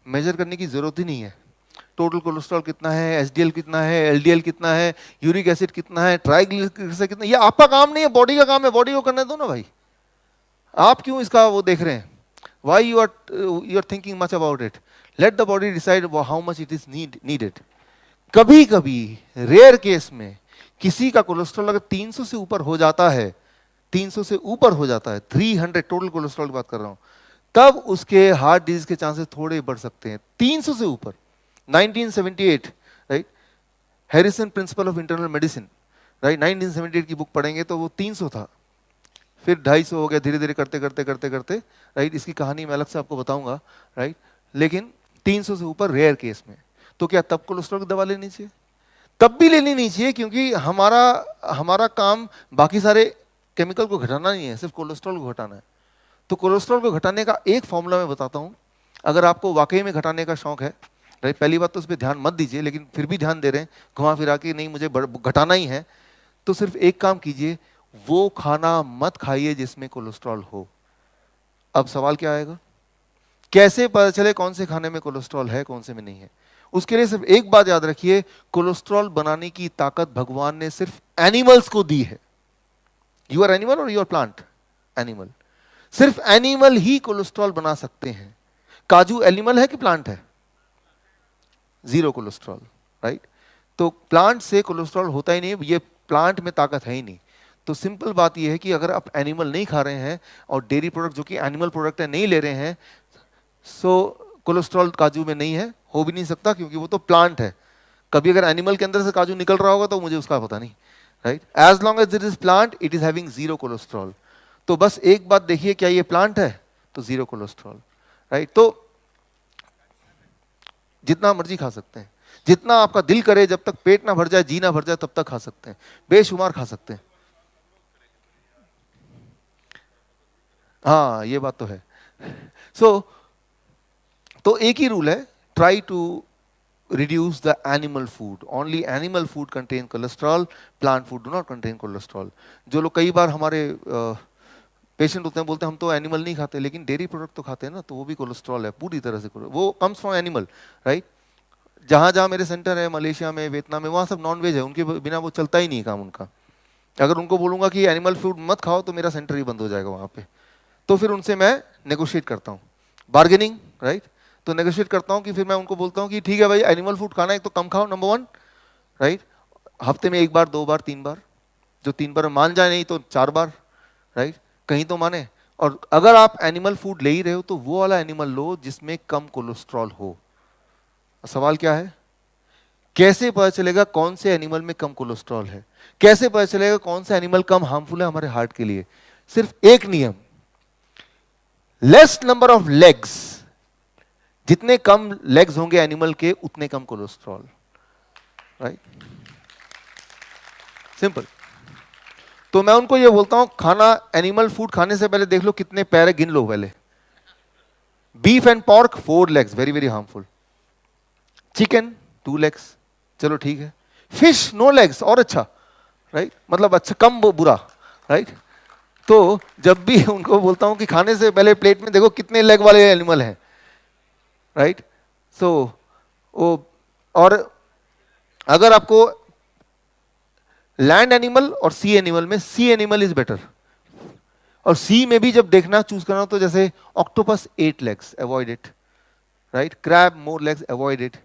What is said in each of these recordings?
Major करने की जरूरत ही नहीं है। टोटल कोलेस्ट्रॉल कितना है, एचडीएल कितना है, एलडीएल कितना है, यूरिक एसिड कितना है, ट्राइग्लिसराइड कितना है, ये आपका काम नहीं है, बॉडी का काम है, बॉडी को करने दो ना भाई। आप क्यों इसका वो देख रहे हैं? Why you are thinking much about it? Let the body decide how much it is needed. कभी कभी रेयर केस में किसी का कोलेस्ट्रॉल अगर 300 से ऊपर हो जाता है, 300 से ऊपर हो जाता है, 300 टोटल कोलेस्ट्रॉल की बात कर रहा हूं, तब उसके हार्ट डिजीज के चांसेस थोड़े बढ़ सकते हैं। 300 से ऊपर। 1978, right, Harrison principle of internal medicine, right, 1978 की बुक पढ़ेंगे तो वो 300 था, फिर 250 हो गया, धीरे धीरे करते करते करते करते, राइट। इसकी कहानी मैं अलग से आपको बताऊंगा, राइट। लेकिन 300 से ऊपर रेयर केस में, तो क्या तब कोलेस्ट्रॉल की दवा लेनी चाहिए? तब भी लेनी नहीं चाहिए, क्योंकि हमारा काम बाकी सारे केमिकल को घटाना नहीं है, सिर्फ कोलेस्ट्रॉल को घटाना है। तो कोलेस्ट्रॉल को घटाने का एक फॉर्मूला मैं बताता हूं, अगर आपको वाकई में घटाने का शौक है, राइट। पहली बात तो उस पर ध्यान मत दीजिए, लेकिन फिर भी ध्यान दे रहे हैं घुमा फिरा के, नहीं मुझे घटाना ही है, तो सिर्फ एक काम कीजिए, वो खाना मत खाइए जिसमें कोलेस्ट्रॉल हो। अब सवाल क्या आएगा? कैसे पता चले कौन से खाने में कोलेस्ट्रॉल है, कौन से में नहीं है? उसके लिए सिर्फ एक बात याद रखिए, कोलेस्ट्रॉल बनाने की ताकत भगवान ने सिर्फ एनिमल्स को दी है। यू आर एनिमल और यू आर प्लांट? एनिमल। सिर्फ एनिमल ही कोलेस्ट्रॉल बना सकते हैं। काजू एनिमल है कि प्लांट है? Zero cholesterol, right. तो प्लांट से कोलेस्ट्रॉल होता ही नहीं, ये प्लांट में ताकत है ही नहीं। तो सिंपल बात ये है कि अगर आप एनिमल नहीं खा रहे हैं और डेयरी प्रोडक्ट जो कि एनिमल प्रोडक्ट है नहीं ले रहे हैं, सो कोलेस्ट्रॉल काजू में नहीं है, हो भी नहीं सकता, क्योंकि वो तो प्लांट है। कभी अगर एनिमल के अंदर से काजू निकल रहा होगा तो मुझे उसका पता नहीं, right. As long as it is plant, it is having zero cholesterol. तो बस एक बात देखिए, क्या ये प्लांट है? तो जीरो कोलेस्ट्रॉल, राइट। तो जितना मर्जी खा सकते हैं, जितना आपका दिल करे, जब तक पेट ना भर जाए, जी ना भर जाए, तब तक खा सकते हैं, बेशुमार खा सकते हैं। हाँ, ये बात तो है। तो एक ही रूल है, try to reduce the animal food. Only animal food contain cholesterol, plant food do not contain cholesterol. जो लोग कई बार हमारे पेशेंट होते हैं, बोलते हैं हम तो एनिमल नहीं खाते, लेकिन डेयरी प्रोडक्ट तो खाते हैं ना, तो वो भी कोलेस्ट्रॉल है, पूरी तरह से वो कम्स फ्रॉम एनिमल, राइट। जहाँ जहाँ मेरे सेंटर है, मलेशिया में, वियतनाम में, वहाँ सब नॉन वेज है, उनके बिना वो चलता ही नहीं काम उनका। अगर उनको बोलूँगा कि एनिमल फूड मत खाओ तो मेरा सेंटर ही बंद हो जाएगा वहाँ पे। तो फिर उनसे मैं नेगोशिएट करता हूँ, बार्गेनिंग, राइट। तो नेगोशिएट करता हूँ कि फिर मैं उनको बोलता हूँ कि ठीक है भाई, एनिमल फूड खाना है तो कम खाओ, नंबर 1, राइट। हफ्ते में 1 बार, 2 बार, 3 बार, जो 3 बार मान जाए, नहीं तो 4 बार, राइट, कहीं तो माने। और अगर आप एनिमल फूड ले ही रहे हो तो वो वाला एनिमल लो जिसमें कम कोलेस्ट्रॉल हो। सवाल क्या है? कैसे पता चलेगा कौन से एनिमल में कम कोलेस्ट्रॉल है? कैसे पता चलेगा कौन सा एनिमल कम हार्मफुल है हमारे हार्ट के लिए? सिर्फ एक नियम, लेस नंबर ऑफ लेग्स, जितने कम लेग्स होंगे एनिमल के, उतने कम कोलेस्ट्रॉल, राइट, सिंपल। तो मैं उनको ये बोलता हूं, खाना, एनिमल फूड खाने से पहले देख लो कितने पैर है, गिन लो पहले। Beef and pork 4 legs, very very harmful. Chicken 2 legs, चलो ठीक है। फिश नो लेग्स, और अच्छा, राइट, मतलब अच्छा, कम बुरा, राइट। तो जब भी उनको बोलता हूं कि खाने से पहले प्लेट में देखो कितने लेग वाले एनिमल हैं, राइट। सो और अगर आपको लैंड एनिमल और सी एनिमल में, सी एनिमल इज बेटर। और सी में भी जब देखना चूज करना, तो जैसे octopus 8 legs, avoid it, right. Crab more legs, avoid it.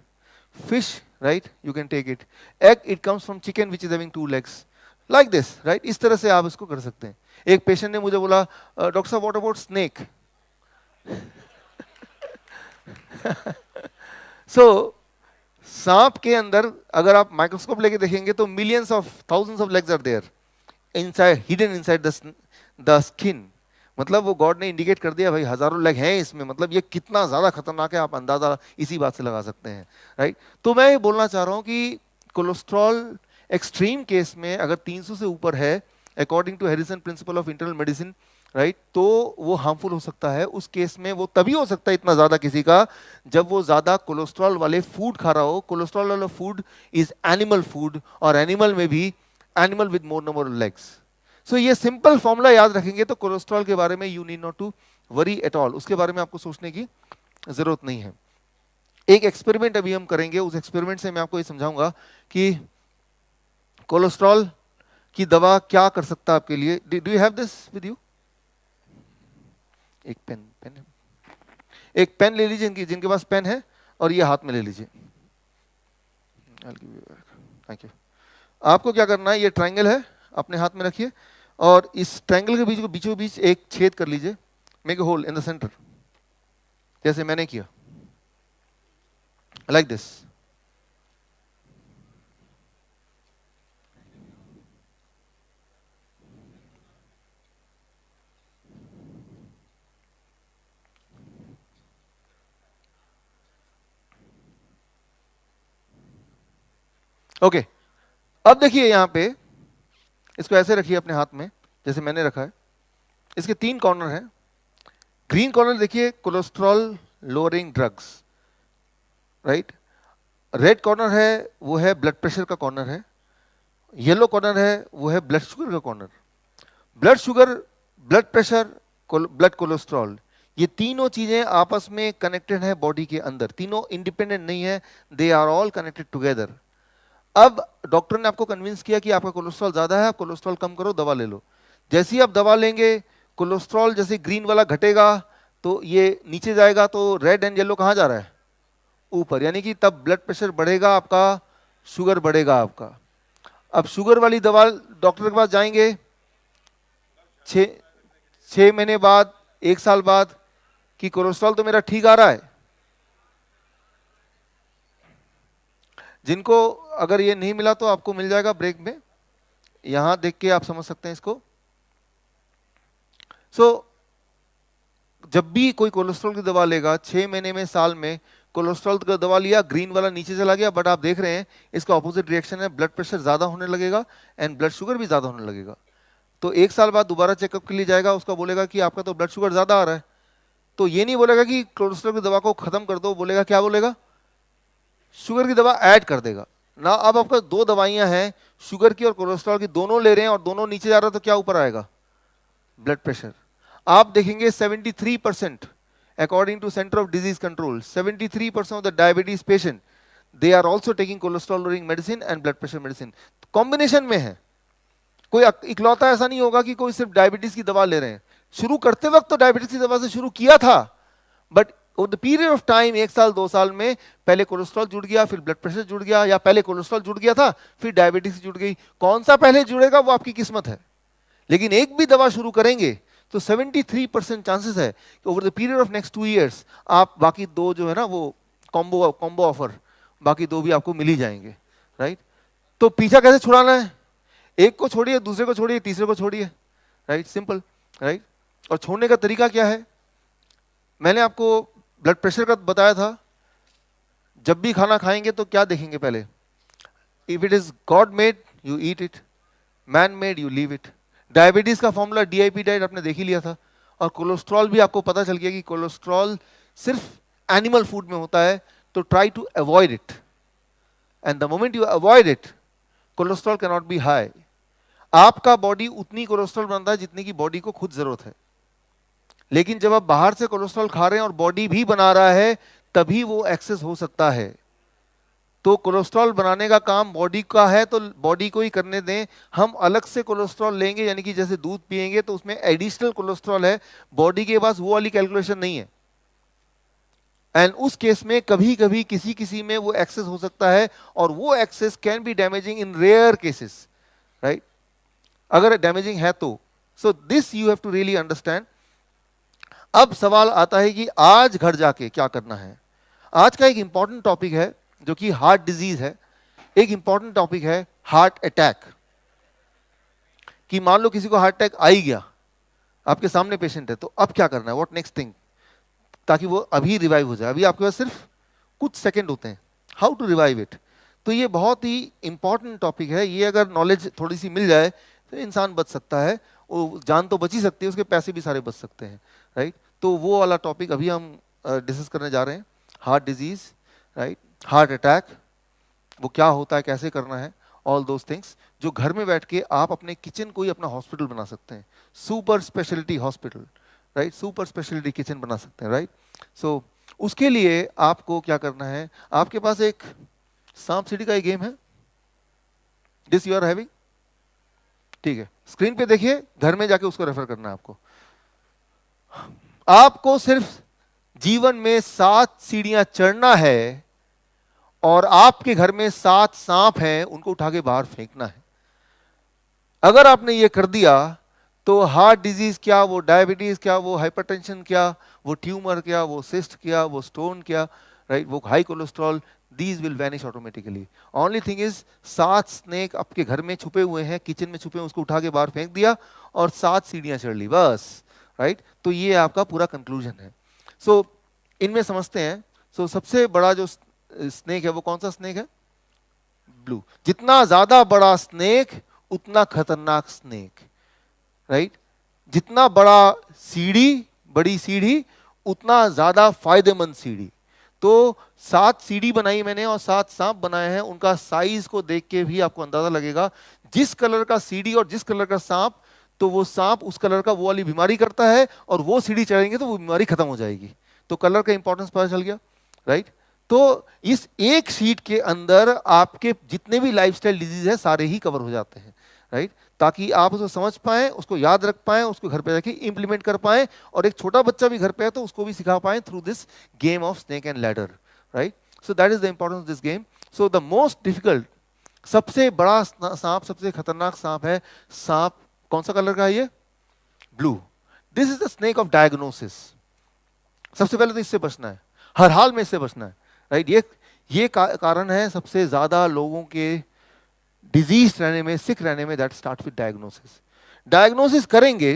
Fish, right, you can take it. Egg, it comes from chicken which is having 2 legs, like this, right. इस तरह से आप इसको कर सकते हैं। एक पेशेंट ने मुझे बोला, डॉक्टर साहब व्हाट अबाउट स्नेक? सो सांप के अंदर अगर आप माइक्रोस्कोप लेके देखेंगे तो millions of, thousands of legs are there inside, hidden inside the skin. मतलब वो गॉड ने इंडिकेट कर दिया भाई, हजारों लेग हैं इसमें, मतलब ये कितना ज्यादा खतरनाक है, आप अंदाजा इसी बात से लगा सकते हैं, राइट। तो मैं ये बोलना चाह रहा हूं कि कोलेस्ट्रॉल एक्सट्रीम केस में अगर 300 से ऊपर है, according to Harrison principle of internal medicine, right, तो वो हार्मफुल हो सकता है। उस केस में वो तभी हो सकता है इतना ज्यादा किसी का, जब वो ज्यादा कोलेस्ट्रॉल वाले फूड खा रहा हो। कोलेस्ट्रॉल वाला फूड इज एनिमल फूड, और एनिमल में भी animal with more number of legs. So ये सिंपल फॉर्मूला याद रखेंगे तो कोलेस्ट्रॉल के बारे में you need not to worry at all, उसके बारे में आपको सोचने की जरूरत नहीं है। एक एक्सपेरिमेंट अभी हम करेंगे, उस एक्सपेरिमेंट से मैं आपको ये समझाऊंगा कि कोलेस्ट्रॉल की दवा क्या कर सकता है आपके लिए। Do you have this with you? एक पेन पेन एक पेन ले लीजिए, जिनके पास पेन है, और ये हाथ में ले लीजिए। Thank you. आपको क्या करना है, ये ट्रायंगल है, अपने हाथ में रखिए, और इस ट्रायंगल के बीचों बीच एक छेद कर लीजिए, make a hole in the centre, जैसे मैंने किया, लाइक दिस। ओके, अब देखिए यहां पे, इसको ऐसे रखिए अपने हाथ में जैसे मैंने रखा है। इसके 3 कॉर्नर हैं। ग्रीन कॉर्नर देखिए cholesterol lowering drugs, right. Red corner है वो है ब्लड प्रेशर का कॉर्नर है। येलो कॉर्नर है वो है ब्लड शुगर का corner. Blood sugar, blood pressure, blood cholesterol, ये तीनों चीजें आपस में कनेक्टेड है बॉडी के अंदर, तीनों इंडिपेंडेंट नहीं है, they are all connected together. अब डॉक्टर ने आपको कन्विंस किया कि आपका कोलेस्ट्रॉल ज्यादा है, आप कोलेस्ट्रॉल कम करो, दवा ले लो। जैसे ही आप दवा लेंगे, कोलेस्ट्रॉल जैसे ग्रीन वाला घटेगा तो ये नीचे जाएगा, तो रेड एंड येलो कहां जा रहा है? ऊपर, यानी कि तब ब्लड प्रेशर बढ़ेगा आपका, शुगर बढ़ेगा आपका। अब शुगर वाली दवा डॉक्टर के पास जाएंगे 6 महीने बाद, 1 साल बाद, कि कोलेस्ट्रॉल तो मेरा ठीक आ रहा है। जिनको अगर ये नहीं मिला तो आपको मिल जाएगा ब्रेक में, यहां देख के आप समझ सकते हैं इसको। जब भी कोई कोलेस्ट्रॉल की दवा लेगा 6 महीने में, साल में, कोलेस्ट्रॉल का दवा लिया, ग्रीन वाला नीचे चला गया, बट आप देख रहे हैं इसका ऑपोजिट रिएक्शन है, ब्लड प्रेशर ज्यादा होने लगेगा एंड ब्लड शुगर भी ज्यादा होने लगेगा। तो 1 साल बाद दोबारा चेकअप के लिए जाएगा, उसका बोलेगा कि आपका तो ब्लड शुगर ज्यादा आ रहा है, तो ये नहीं बोलेगा कि कोलेस्ट्रॉल की दवा को खत्म कर दो, बोलेगा क्या बोलेगा? शुगर की दवा ऐड कर देगा ना। अब आपका 2 दवाइयां हैं, शुगर की और कोलेस्ट्रॉल की, दोनों ले रहे हैं और दोनों नीचे जा रहा है, तो क्या ऊपर आएगा? Blood pressure. आप देखेंगे 73%, according to Center of Disease Control, 73% of the diabetes patient, they are also taking cholesterol lowering medicine and blood pressure medicine, combination में है। कोई इकलौता ऐसा नहीं होगा कि कोई सिर्फ डायबिटीज की दवा ले रहे हैं। शुरू करते वक्त तो डायबिटीज की दवा से शुरू किया था, but over the period of time, 1 साल 2 साल में, पहले कोलेस्ट्रॉल जुड़ गया, फिर ब्लड प्रेशर जुड़ गया, या पहले कोलेस्ट्रॉल जुड़ गया था फिर डायबिटीज जुड़ गई। कौन सा पहले जुड़ेगा वो आपकी किस्मत है, लेकिन एक भी दवा शुरू करेंगे तो 73% चांसेस है कि over the period of next 2 years आप बाकी 2 जो है ना, वो कॉम्बो ऑफर, बाकी 2 भी आपको मिल ही जाएंगे, राइट। तो पीछा कैसे छुड़ाना है? एक को छोड़िए, दूसरे को छोड़िए, तीसरे को छोड़िए, राइट, सिंपल, राइट। और छोड़ने का तरीका क्या है? मैंने आपको ब्लड प्रेशर का बताया था। जब भी खाना खाएंगे तो क्या देखेंगे पहले? If it is God made you eat it, man made you leave it. Diabetes का फॉर्मूला डीआईपी डाइट आपने देख ही लिया था, और कोलेस्ट्रॉल भी आपको पता चल गया कि कोलेस्ट्रॉल सिर्फ एनिमल फूड में होता है, तो try to avoid it, and the moment you avoid it, cholesterol can not be high. आपका बॉडी उतनी कोलेस्ट्रॉल बनाता है जितनी की बॉडी को खुद जरूरत है, लेकिन जब आप बाहर से कोलेस्ट्रॉल खा रहे हैं और बॉडी भी बना रहा है, तभी वो एक्सेस हो सकता है। तो कोलेस्ट्रॉल बनाने का काम बॉडी का है, तो बॉडी को ही करने दें। हम अलग से कोलेस्ट्रॉल लेंगे, यानी कि जैसे दूध पिएंगे तो उसमें एडिशनल कोलेस्ट्रॉल है, बॉडी के पास वो वाली कैलकुलेशन नहीं है। एंड उस केस में कभी कभी किसी किसी में वो एक्सेस हो सकता है, और वो excess can be damaging in rare cases, right, अगर डैमेजिंग है तो। So this you have to really understand. अब सवाल आता है कि आज घर जाके क्या करना है। आज का एक इंपॉर्टेंट टॉपिक है जो कि हार्ट डिजीज है। एक इंपॉर्टेंट टॉपिक है हार्ट अटैक, कि मान लो किसी को हार्ट अटैक आ ही गया, आपके सामने पेशेंट है, तो अब क्या करना है, व्हाट नेक्स्ट थिंग, ताकि वो अभी रिवाइव हो जाए। अभी आपके पास सिर्फ कुछ सेकंड होते हैं, हाउ टू रिवाइव इट। तो ये बहुत ही इंपॉर्टेंट टॉपिक है। ये अगर नॉलेज थोड़ी सी मिल जाए तो इंसान बच सकता है, वो जान तो बच ही सकती है, उसके पैसे भी सारे बच सकते हैं, राइट। तो वो वाला टॉपिक अभी हम डिस्कस करने जा रहे हैं, heart disease, right, heart attack, वो क्या होता है, कैसे करना है, ऑल दोज थिंग्स, जो घर में बैठ के आप अपने किचन को ही अपना हॉस्पिटल बना सकते हैं, super speciality hospital, right, super speciality kitchen बना सकते हैं, राइट। सो उसके लिए आपको क्या करना है, आपके पास एक सांप सीढ़ी का एक गेम है, दिस यू आर हैविंग, ठीक है, स्क्रीन पे देखिए, घर में जाके उसको रेफर करना है आपको। आपको सिर्फ जीवन में 7 सीढ़ियां चढ़ना है और आपके घर में 7 सांप हैं, उनको उठा के बाहर फेंकना है। अगर आपने ये कर दिया तो हार्ट डिजीज क्या, वो डायबिटीज क्या, वो हाइपरटेंशन क्या, वो ट्यूमर क्या, वो सिस्ट क्या, वो स्टोन क्या, राइट, वो high cholesterol, these will vanish automatically. Only thing is 7 snake आपके घर में छुपे हुए हैं, किचन में छुपे हैं, उसको उठा के बाहर फेंक दिया और 7 सीढ़ियां चढ़ ली बस, राइट। तो ये आपका पूरा कंक्लूजन है। सो इनमें समझते हैं। सो सबसे बड़ा जो स्नेक है वो कौन सा स्नेक है? ब्लू। जितना ज्यादा बड़ा स्नेक उतना खतरनाक स्नेक, राइट। जितना बड़ा सीढ़ी, बड़ी सीढ़ी, उतना ज्यादा फायदेमंद सीढ़ी। तो 7 सीढ़ी बनाई मैंने और 7 सांप बनाए हैं, उनका साइज को देख के भी आपको अंदाजा लगेगा, जिस कलर का सीढ़ी और जिस कलर का सांप, तो वो सांप उस कलर का वो वाली बीमारी करता है, और वो सीढ़ी चढ़ेंगे तो वो बीमारी खत्म हो जाएगी। तो कलर का इंपॉर्टेंस पता चल गया, राइट। तो इस एक शीट के अंदर आपके जितने भी लाइफस्टाइल डिजीज है सारे ही कवर हो जाते हैं, राइट। ताकि आप उसको समझ पाएं, उसको याद रख पाएं, उसको घर पे जाके इंप्लीमेंट कर पाएं, और एक छोटा बच्चा भी घर पे है तो उसको भी सिखा पाएं through this game of snake and ladder, right. So that is the importance of this game. So the most difficult, सबसे बड़ा सांप, सबसे खतरनाक सांप है सांप, कौन सा कलर का है ये? Blue. This is the snake of diagnosis. सबसे पहले तो इससे बचना है, हर हाल में इससे बचना है, राइट। ये कारण है सबसे ज्यादा लोगों के डिजीज रहने में, सिक रहने में, that start with diagnosis. Diagnosis करेंगे,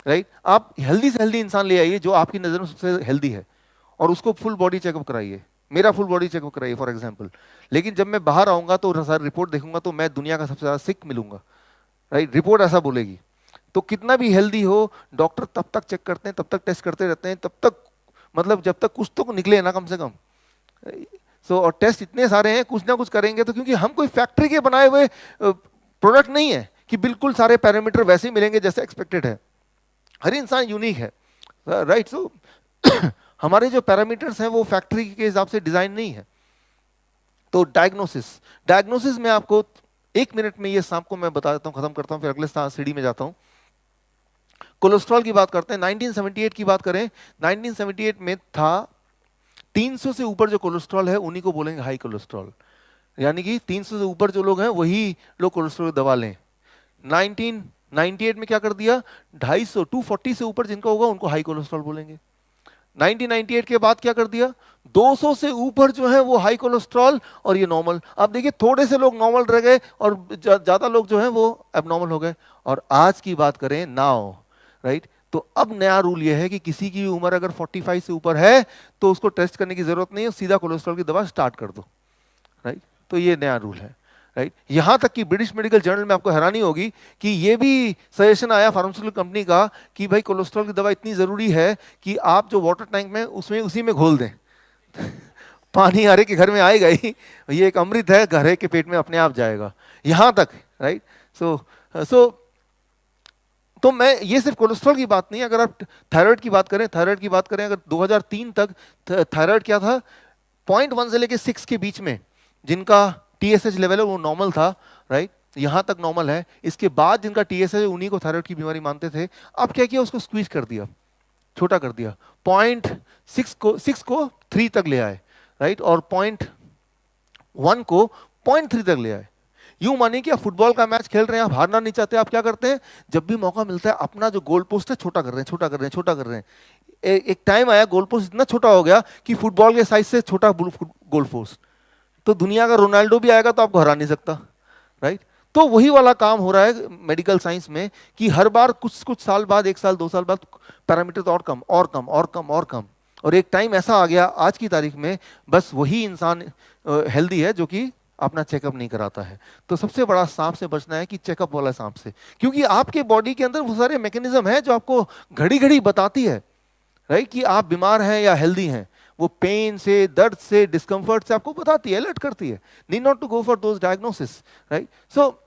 राइट। आप हेल्दी से हेल्दी इंसान ले आइए जो आपकी नजर में सबसे हेल्दी है, और उसको फुल बॉडी चेकअप कराइए, मेरा फुल बॉडी चेकअप कराइए फॉर एग्जांपल। लेकिन जब मैं बाहर आऊंगा तो सारी रिपोर्ट देखूंगा तो मैं दुनिया का सबसे ज्यादा सिक मिलूंगा, राइट। रिपोर्ट ऐसा बोलेगी। तो कितना भी हेल्दी हो, डॉक्टर तब तक चेक करते हैं, तब तक टेस्ट करते रहते हैं, तब तक, मतलब जब तक कुछ तो निकले ना कम से कम। सो और टेस्ट इतने सारे हैं, कुछ ना कुछ करेंगे तो, क्योंकि हम कोई फैक्ट्री के बनाए हुए प्रोडक्ट नहीं है कि बिल्कुल सारे पैरामीटर वैसे ही मिलेंगे जैसे एक्सपेक्टेड है। हर इंसान यूनिक है, राइट। सो हमारे जो पैरामीटर्स हैं वो फैक्ट्री के हिसाब से डिजाइन नहीं है। तो डायग्नोसिस में आपको 1 मिनट में ये सांप को मैं बता देता हूं, खत्म करता हूं, फिर अगले सीढ़ी में जाता हूं। कोलेस्ट्रॉल की बात करते हैं। 1978 की बात करें, 1978 में था 300 से ऊपर जो कोलेस्ट्रॉल है उन्हीं को बोलेंगे हाई कोलेस्ट्रॉल, यानी कि 300 से ऊपर जो लोग हैं वही लोग कोलेस्ट्रॉल की दवा लें। 1998 में क्या कर दिया, 250 240 से ऊपर जिनका होगा उनको हाई कोलेस्ट्रॉल बोलेंगे। 1998 के बाद क्या कर दिया, 200 से ऊपर जो है वो हाई कोलेस्ट्रॉल और ये नॉर्मल। आप देखिए थोड़े से लोग नॉर्मल रह गए और ज्यादा लोग जो है वो एबनॉर्मल हो गए। और आज की बात करें नाउ, राइट, तो अब नया रूल ये है कि किसी की उम्र अगर 45 से ऊपर है तो उसको टेस्ट करने की जरूरत नहीं है, सीधा कोलेस्ट्रॉल की दवा स्टार्ट कर दो, राइट। तो ये नया रूल है, राइट। यहां तक कि ब्रिटिश मेडिकल जर्नल में आपको हैरानी होगी कि ये भी सजेशन आया फार्मास्यूटिकल कंपनी का कि भाई कोलेस्ट्रॉल की दवा इतनी जरूरी है कि आप जो वाटर टैंक में उसमें उसी में घोल दें पानी हर एक के घर में आएगा ही, ये एक अमृत है, हर एक के पेट में अपने आप जाएगा, यहां तक, राइट। सो तो मैं ये सिर्फ कोलेस्ट्रॉल की बात नहीं, अगर आप थायराइड की बात करें, अगर 2003 तक थायराइड क्या था, 0.1 से लेके 6 के बीच में जिनका TSH लेवल है वो नॉर्मल था, राइट, यहां तक नॉर्मल है। इसके बाद जिनका TSH है उन्हीं को थायराइड की बीमारी मानते थे। अब क्या किया, उसको स्क्वीज कर दिया, छोटा कर दिया, 0.6 को 3 तक ले आए, राइट, और 0.1 को 0.3 तक ले आए। यूं मानिए कि आप फुटबॉल का मैच खेल रहे हैं, आप हारना नहीं चाहते, आप क्या करते हैं, जब भी मौका मिलता है अपना जो गोल पोस्ट है छोटा कर रहे हैं, छोटा कर रहे हैं, छोटा कर रहे हैं। एक टाइम आया गोल पोस्ट इतना छोटा हो गया कि फुटबॉल के साइज से छोटा गोल पोस्ट, तो दुनिया का रोनाल्डो भी आएगा तो आपको हरा नहीं सकता, राइट। तो वही वाला काम हो रहा है मेडिकल साइंस में कि हर बार कुछ साल बाद, 1 साल 2 साल बाद पैरामीटर तो और कम और कम और कम और कम, और एक टाइम ऐसा आ गया आज की तारीख में बस वही इंसान हेल्दी है जो कि अपना चेकअप नहीं कराता है। तो सबसे बड़ा सांप से बचना है कि चेकअप वाला सांप से, क्योंकि आपके बॉडी के अंदर वो सारे मैकेनिज्म है जो आपको घड़ी घड़ी बताती है, राइट, कि आप बीमार हैं या हेल्दी हैं। वो पेन से, दर्द से, डिस्कम्फर्ट से आपको बताती है, अलर्ट करती है। Need not to go for those diagnosis, right. So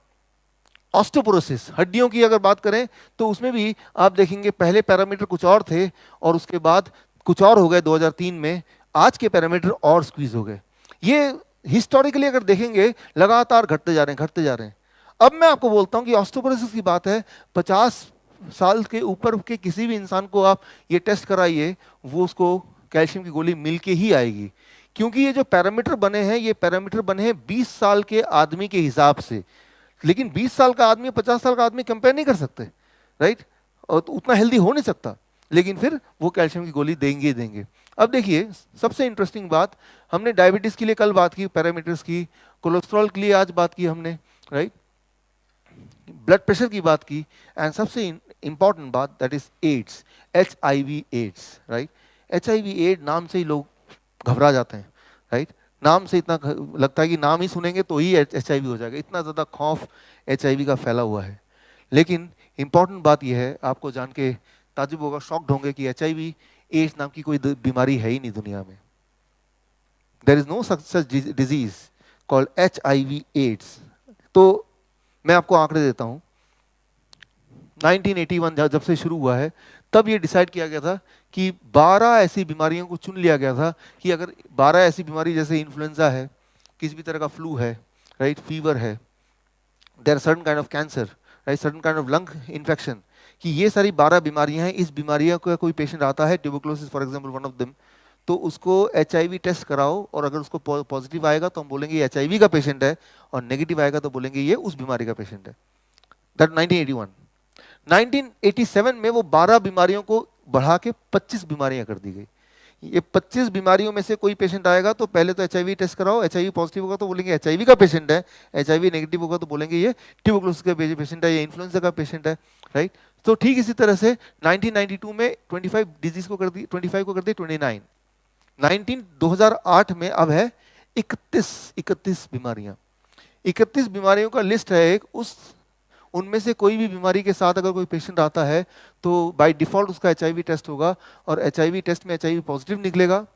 osteoporosis, हड्डियों की अगर बात करें तो उसमें भी आप देखेंगे पहले पैरामीटर कुछ और थे और उसके बाद कुछ और हो गए 2003 में। आज के पैरामीटर और स्क्वीज हो गए। ये हिस्टोरिकली अगर देखेंगे लगातार घटते जा रहे हैं, घटते जा रहे हैं। अब मैं आपको बोलता हूं कि ऑस्टियोपोरोसिस की बात है, 50 साल के ऊपर के किसी भी इंसान को आप ये टेस्ट कराइए, वो उसको कैल्शियम की गोली मिल के ही आएगी। क्योंकि ये जो पैरामीटर बने हैं, ये पैरामीटर बने हैं 20 साल के आदमी के हिसाब से। लेकिन 20 साल का आदमी 50 साल का आदमी कंपेयर नहीं कर सकते, राइट? और तो उतना हेल्दी हो नहीं सकता, लेकिन फिर वो कैल्शियम की गोली देंगे ही देंगे। अब देखिए सबसे इंटरेस्टिंग बात, हमने डायबिटीज के लिए कल बात की, पैरामीटर्स की, कोलेस्ट्रॉल के लिए आज बात की हमने, राइट? ब्लड प्रेशर की बात की, एंड सबसे इंपॉर्टेंट बात that is AIDS, HIV AIDS, right? HIV AIDS नाम से ही लोग घबरा जाते हैं, राइट? नाम से इतना लगता है कि नाम ही सुनेंगे तो ही HIV हो जाएगा, इतना ज़्यादा खौफ HIV का फैला हुआ है। लेकिन इंपॉर्टेंट बात यह है, आपको जान के ताजुब होगा, शॉक्ड होंगे कि HIV एड्स नाम की कोई बीमारी है ही नहीं दुनिया में। There is no such disease called HIV AIDS. तो मैं आपको आंकड़े देता हूं, 1981 जब से शुरू हुआ है, तब ये डिसाइड किया गया था कि 12 ऐसी बीमारियों को चुन लिया गया था कि अगर 12 ऐसी बीमारी, जैसे इन्फ्लुएंजा है, किसी भी तरह का फ्लू है, राइट, फीवर है, there are certain kind of cancer, right, certain kind of lung infection, कि ये सारी 12 बीमारियां हैं। इस बीमारियों का कोई पेशेंट आता है, tuberculosis for example one of them, तो उसको HIV टेस्ट कराओ, और अगर उसको पॉजिटिव आएगा तो हम बोलेंगे ये HIV का पेशेंट है, और नेगेटिव आएगा तो बोलेंगे ये उस बीमारी का पेशेंट है। दैट 1981। 1987 में वो 12 बीमारियों को बढ़ा के 25 बीमारियां कर दी गई। ये 25 बीमारियों में से कोई पेशेंट आएगा तो पहले तो HIV टेस्ट कराओ, HIV पॉजिटिव होगा तो बोलेंगे HIV का पेशेंट है, HIV नेगेटिव होगा तो बोलेंगे ये ट्यूबरकुलोसिस का पेशेंट है, ये इन्फ्लुएंजा का पेशेंट है, राइट? तो ठीक इसी तरह से 1992 में 25 डिजीज को कर दी, 25 को कर दी 29। 2008 में अब है 31 बीमारियां। 31 बीमारियों का लिस्ट है एक, उनमें से कोई भी बीमारी के साथ अगर कोई पेशेंट आता है तो बाय डिफॉल्ट उसका HIV टेस्ट होगा, और HIV टेस्ट में HIV पॉजिटिव निकलेगा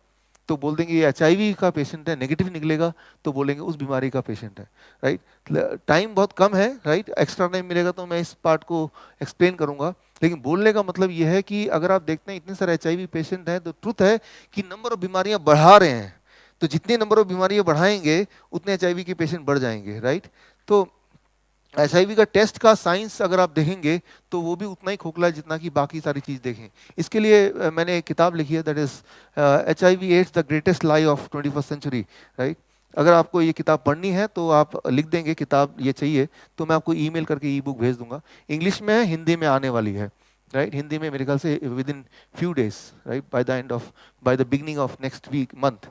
तो बोल देंगे ये HIV का पेशेंट है, नेगेटिव निकलेगा तो बोलेंगे उस बीमारी का पेशेंट है, राइट? टाइम बहुत कम है, राइट? एक्स्ट्रा टाइम मिलेगा तो मैं इस पार्ट को एक्सप्लेन करूंगा, लेकिन बोलने का मतलब ये है कि अगर आप देखते हैं इतने सारे HIV पेशेंट हैं, तो ट्रुथ है कि नंबर ऑफ बीमारियां बढ़ा रहे हैं, तो जितने नंबर ऑफ बीमारियां बढ़ाएंगे उतने HIV के पेशेंट बढ़ जाएंगे, राइट? तो HIV का टेस्ट का साइंस अगर आप देखेंगे तो वो भी उतना ही खोखला है जितना कि बाकी सारी चीज़ देखें। इसके लिए मैंने एक किताब लिखी है, that is HIV AIDS the greatest lie of 21st century, right? अगर आपको ये किताब पढ़नी है तो आप लिख देंगे किताब ये चाहिए, तो मैं आपको ईमेल करके ई-बुक भेज दूंगा। इंग्लिश में है, हिंदी में आने वाली है, राइट? हिंदी में मेरे ख्याल से within few days, right, by the beginning of next week month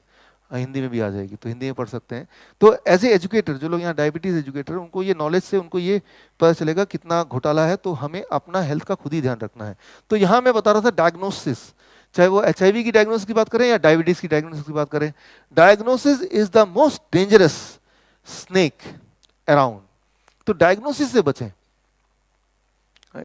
Hindi में भी आ जाएगी, तो हिंदी में पढ़ सकते हैं। तो एज ए एजुकेटर, जो लोग यहाँ डायबिटीज एजुकेटर, उनको ये नॉलेज से उनको ये पता चलेगा कितना घोटाला है, तो हमें अपना हेल्थ का खुद ही ध्यान रखना है। तो यहाँ मैं बता रहा था डायग्नोसिस, चाहे वो HIV की डायग्नोसिस की बात करें या डायबिटीज की डायग्नोसिस की बात करें, diagnosis is the most dangerous snake around. तो डायग्नोसिस से बचें।